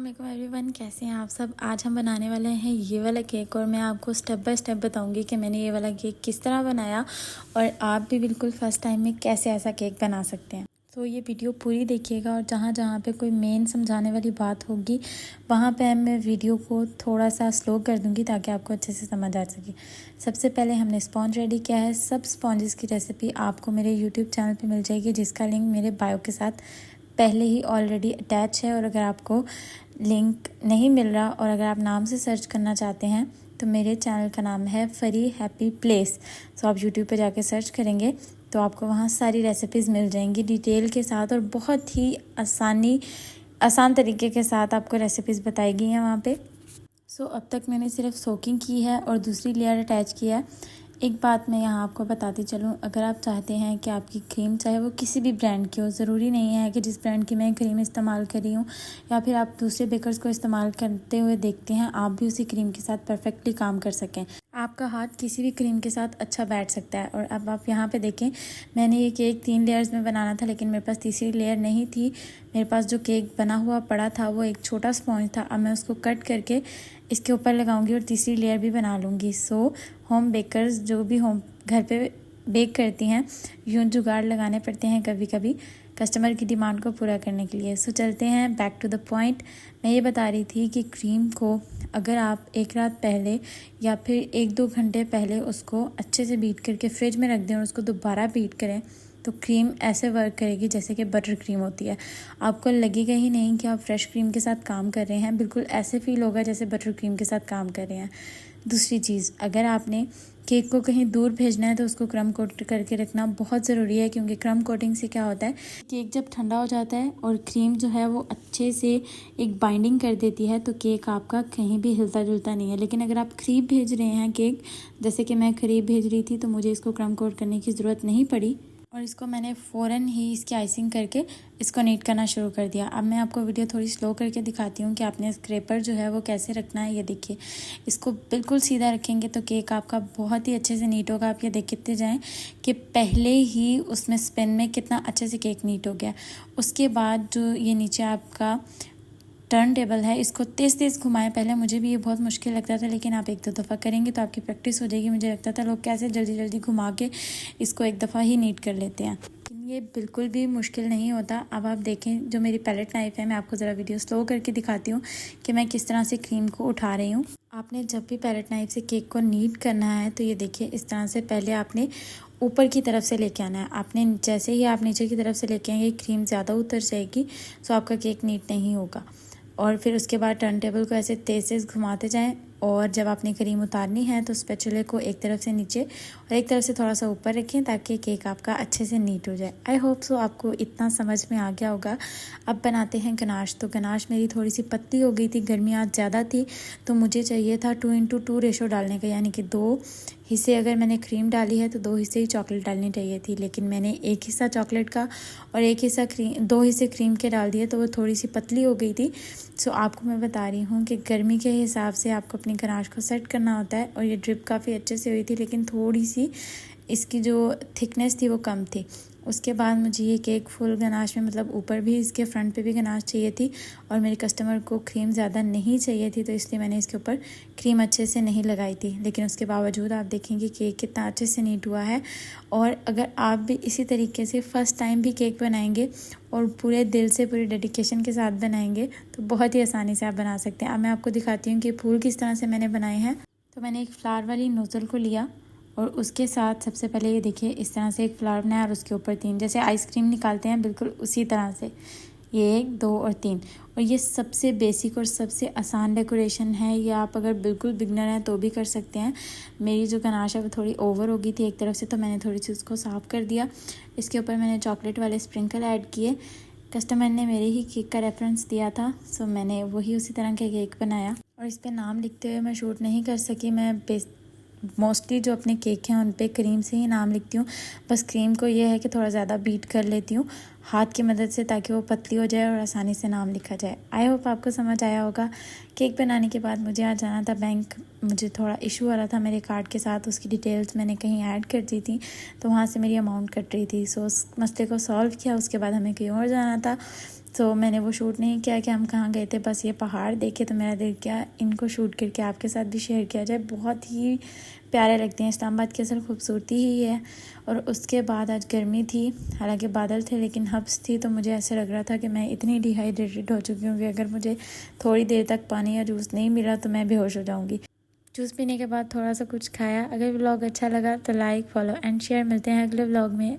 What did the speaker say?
अस्सलामुअलैकुम एवरीवन, कैसे हैं आप सब। आज हम बनाने वाले हैं ये वाला केक और मैं आपको स्टेप बाय स्टेप बताऊंगी कि मैंने ये वाला केक किस तरह बनाया और आप भी बिल्कुल फ़र्स्ट टाइम में कैसे ऐसा केक बना सकते हैं। तो ये वीडियो पूरी देखिएगा और जहाँ जहाँ पे कोई मेन समझाने वाली बात होगी वहाँ पे मैं वीडियो को थोड़ा सा स्लो कर दूँगी ताकि आपको अच्छे से समझ आ सके। सबसे पहले हमने स्पॉन्ज रेडी किया है। सब स्पॉन्जेस की रेसिपी आपको मेरे यूट्यूब चैनल पर मिल जाएगी, जिसका लिंक मेरे बायो के साथ पहले ही ऑलरेडी अटैच है। और अगर आपको लिंक नहीं मिल रहा और अगर आप नाम से सर्च करना चाहते हैं तो मेरे चैनल का नाम है फरी हैप्पी प्लेस। तो आप यूट्यूब पर जाके सर्च करेंगे तो आपको वहाँ सारी रेसिपीज़ मिल जाएंगी डिटेल के साथ और बहुत ही आसान तरीके के साथ आपको रेसिपीज़ बताई गई हैं वहाँ पे। सो अब तक मैंने सिर्फ सोकिंग की है और दूसरी लेयर अटैच किया है। एक बात मैं यहाँ आपको बताती चलूँ, अगर आप चाहते हैं कि आपकी क्रीम चाहे वो किसी भी ब्रांड की हो, ज़रूरी नहीं है कि जिस ब्रांड की मैं क्रीम इस्तेमाल कर रही हूँ या फिर आप दूसरे बेकर्स को इस्तेमाल करते हुए देखते हैं, आप भी उसी क्रीम के साथ परफेक्टली काम कर सकें। आपका हाथ किसी भी क्रीम के साथ अच्छा बैठ सकता है। और अब आप यहाँ पे देखें, मैंने ये केक 3 लेयर्स में बनाना था लेकिन मेरे पास तीसरी लेयर नहीं थी। मेरे पास जो केक बना हुआ पड़ा था वो एक छोटा स्पॉन्ज था। अब मैं उसको कट करके इसके ऊपर लगाऊंगी और तीसरी लेयर भी बना लूँगी। सो होम बेकर्स जो भी होम घर पे बेक करती हैं, यूँ जुगाड़ लगाने पड़ते हैं कभी कभी कस्टमर की डिमांड को पूरा करने के लिए। सो चलते हैं बैक टू द पॉइंट। मैं ये बता रही थी कि क्रीम को अगर आप एक रात पहले या फिर 1-2 घंटे पहले उसको अच्छे से बीट करके फ्रिज में रख दें और उसको दोबारा बीट करें तो क्रीम ऐसे वर्क करेगी जैसे कि बटर क्रीम होती है। आपको लगेगा ही नहीं कि आप फ्रेश क्रीम के साथ काम कर रहे हैं, बिल्कुल ऐसे फील होगा जैसे बटर क्रीम के साथ काम कर रहे हैं। दूसरी चीज़, अगर आपने केक को कहीं दूर भेजना है तो उसको क्रम कोट करके रखना बहुत ज़रूरी है, क्योंकि क्रम कोटिंग से क्या होता है, केक जब ठंडा हो जाता है और क्रीम जो है वो अच्छे से एक बाइंडिंग कर देती है तो केक आपका कहीं भी हिलता जुलता नहीं है। लेकिन अगर आप करीब भेज रहे हैं केक, जैसे कि मैं करीब भेज रही थी, तो मुझे इसको क्रम कोट करने की ज़रूरत नहीं पड़ी और इसको मैंने फ़ौरन ही इसकी आइसिंग करके इसको नीट करना शुरू कर दिया। अब मैं आपको वीडियो थोड़ी स्लो करके दिखाती हूँ कि आपने स्क्रैपर जो है वो कैसे रखना है। ये देखिए, इसको बिल्कुल सीधा रखेंगे तो केक आपका बहुत ही अच्छे से नीट होगा। आप ये देखते जाएं कि पहले ही उसमें स्पिन में कितना अच्छे से केक नीट हो गया। उसके बाद जो ये नीचे आपका टर्न टेबल है, इसको तेज़ तेज़ घुमाएं। पहले मुझे भी ये बहुत मुश्किल लगता था लेकिन आप 1-2 दफ़ा करेंगे तो आपकी प्रैक्टिस हो जाएगी। मुझे लगता था लोग कैसे जल्दी जल्दी घुमा के इसको एक दफ़ा ही नीट कर लेते हैं, लेकिन ये बिल्कुल भी मुश्किल नहीं होता। अब आप देखें, जो मेरी पैलेट नाइफ है, मैं आपको ज़रा वीडियो स्लो करके दिखाती हूँ कि मैं किस तरह से क्रीम को उठा रही हूँ। आपने जब भी पैलेट नाइफ से केक को नीट करना है तो ये देखिए, इस तरह से पहले आपने ऊपर की तरफ से लेके आना है। आपने जैसे ही आप नीचे की तरफ से लेके आएंगे क्रीम ज़्यादा उतर जाएगी, तो आपका केक नीट नहीं होगा। और फिर उसके बाद टर्न टेबल को ऐसे तेज़ तेज़ घुमाते जाएं और जब आपने क्रीम उतारनी है तो स्पैचुले को एक तरफ से नीचे और एक तरफ से थोड़ा सा ऊपर रखें ताकि केक आपका अच्छे से नीट हो जाए। आई होप सो आपको इतना समझ में आ गया होगा। अब बनाते हैं गनाश। तो गनाश मेरी थोड़ी सी पतली हो गई थी, गर्मी आज ज़्यादा थी तो मुझे चाहिए था 2:2 रेशो डालने का, यानी कि 2 हिस्से अगर मैंने क्रीम डाली है तो 2 हिस्से ही चॉकलेट डालनी चाहिए थी। लेकिन मैंने 1 हिस्सा चॉकलेट का और 1 हिस्सा क्रीम, 2 हिस्से क्रीम के डाल दिए तो वो थोड़ी सी पतली हो गई थी। सो आपको मैं बता रही हूँ कि गर्मी के हिसाब से आपको अपनी गनाश को सेट करना होता है। और ये ड्रिप काफ़ी अच्छे से हुई थी लेकिन थोड़ी सी इसकी जो थिकनेस थी वो कम थी। उसके बाद मुझे ये केक फुल गनाश में, मतलब ऊपर भी इसके फ्रंट पे भी गनाश चाहिए थी और मेरे कस्टमर को क्रीम ज़्यादा नहीं चाहिए थी, तो इसलिए मैंने इसके ऊपर क्रीम अच्छे से नहीं लगाई थी। लेकिन उसके बावजूद आप देखेंगे केक कितना अच्छे से नीट हुआ है। और अगर आप भी इसी तरीके से फ़र्स्ट टाइम भी केक बनाएंगे और पूरे दिल से, पूरे डेडिकेशन के साथ बनाएंगे तो बहुत ही आसानी से आप बना सकते हैं। अब मैं आपको दिखाती हूँ कि फूल किस तरह से मैंने बनाए हैं। तो मैंने एक फ्लावर वाली नोज़ल को लिया और उसके साथ सबसे पहले ये देखिए इस तरह से एक फ्लावर बनाया और उसके ऊपर 3, जैसे आइसक्रीम निकालते हैं बिल्कुल उसी तरह से, ये 1, 2 और 3। और ये सबसे बेसिक और सबसे आसान डेकोरेशन है। ये आप अगर बिल्कुल बिगनर हैं तो भी कर सकते हैं। मेरी जो गनाश है वो थोड़ी ओवर हो गई थी एक तरफ से, तो मैंने थोड़ी सी उसको साफ़ कर दिया। इसके ऊपर मैंने चॉकलेट वाले स्प्रिंकल ऐड किए। कस्टमर ने मेरे ही केक का रेफरेंस दिया था, सो मैंने वही उसी तरह का केक बनाया। और इस पर नाम लिखते हुए मैं शूट नहीं कर सकी। मैं मोस्टली जो अपने केक हैं उन पे क्रीम से ही नाम लिखती हूँ। बस क्रीम को ये है कि थोड़ा ज़्यादा बीट कर लेती हूँ हाथ की मदद से ताकि वो पतली हो जाए और आसानी से नाम लिखा जाए। आई होप आपको समझ आया होगा। केक बनाने के बाद मुझे आज जाना था बैंक। मुझे थोड़ा इशू आ रहा था मेरे कार्ड के साथ, उसकी डिटेल्स मैंने कहीं ऐड कर दी थी तो वहाँ से मेरी अमाउंट कट रही थी। सो उस मसले को सॉल्व किया। उसके बाद हमें कहीं और जाना था तो मैंने वो शूट नहीं किया कि हम कहाँ गए थे, बस ये पहाड़ देखे तो मेरा दिल किया इनको शूट करके आपके साथ भी शेयर किया जाए। बहुत ही प्यारे लगते हैं, इस्लामाबाद की असल खूबसूरती ही है। और उसके बाद आज गर्मी थी, हालांकि बादल थे लेकिन हब्स थी, तो मुझे ऐसे लग रहा था कि मैं इतनी डिहाइड्रेटेड हो चुकी हूँ कि अगर मुझे थोड़ी देर तक पानी या जूस नहीं मिला तो मैं बेहोश हो जाऊँगी। जूस पीने के बाद थोड़ा सा कुछ खाया। अगर व्लॉग अच्छा लगा तो लाइक, फॉलो एंड शेयर। मिलते हैं अगले व्लॉग में।